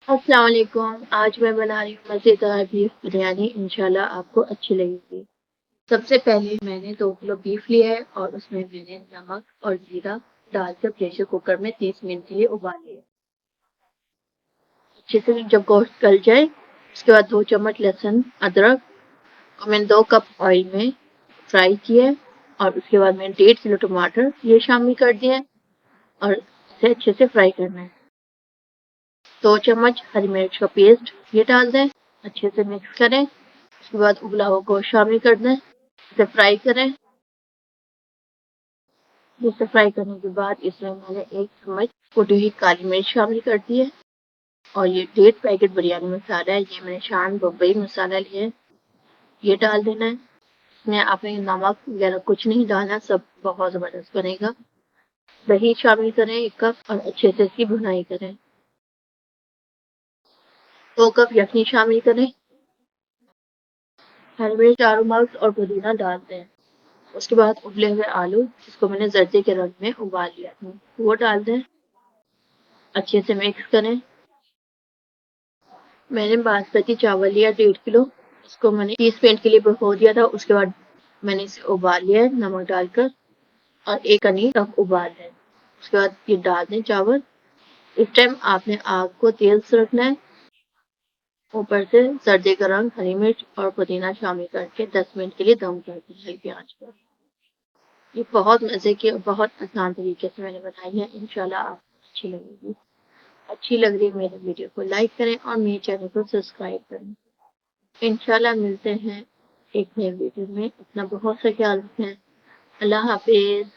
अस्सलाम वालेकुम। आज मैं बना रही हूँ मज़ेदार बीफ बिरयानी। इंशाल्लाह आपको अच्छी लगेगी। सबसे पहले मैंने 2 किलो बीफ लिया है और उसमें मैंने नमक और जीरा डालकर प्रेशर कुकर में 30 मिनट के लिए उबाल लिया। अच्छे से जब गोश्त गल जाए उसके बाद 2 चम्मच लहसुन अदरक और मैंने 2 कप ऑयल में फ्राई किया है और उसके बाद मैंने 1.5 किलो टमाटर ये शामिल कर दिया है और इसे अच्छे से फ्राई करना है। 2 चम्मच हरी मिर्च का पेस्ट ये डाल दें, अच्छे से मिक्स करें। उसके बाद उबला हुआ गोश्त शामिल कर दें, इसे फ्राई करें। इसे फ्राई करने के बाद इसमें मैंने 1 चम्मच कुटी हुई काली मिर्च शामिल कर दी है और ये 1.5 पैकेट बिरयानी मसाला है, ये मैंने शान बम्बई मसाला लिया है, ये डाल देना है। इसमें आपने नमक वगैरह कुछ नहीं डालना, सब बहुत ज़बरदस्त बनेगा। दही शामिल करें 1 कप और अच्छे से इसकी भुनाई करें। 2 कप यखनी शामिल करें, हरी मिर्च चारों मर्च और पुदीना डाल दें। उसके बाद उबले हुए आलू जिसको मैंने जर्दे के रंग में उबाल लिया था वो डाल दें, अच्छे से मिक्स करें। मैंने बासमती चावल लिया 1.5 किलो, इसको मैंने 30 मिनट के लिए भिगो दिया था। उसके बाद मैंने इसे उबाल लिया है नमक डालकर और 1 कनी तक उबाल है। उसके बाद ये डाल दें चावल। इस टाइम आपने आग को तेज से रखना है। ऊपर से जर्दे का रंग, हरी मिर्च और पुदीना शामिल करके 10 मिनट के लिए दम कर दें हल्की आंच पर। ये बहुत मजे की और बहुत आसान तरीके से मैंने बनाई है। इंशाल्लाह आपको अच्छी लगेगी। अच्छी लग रही है मेरे वीडियो को लाइक करें और मेरे चैनल को सब्सक्राइब करें। इंशाल्लाह मिलते हैं एक नए वीडियो में। अपना बहुत सा ख्याल रखें। अल्लाह हाफिज।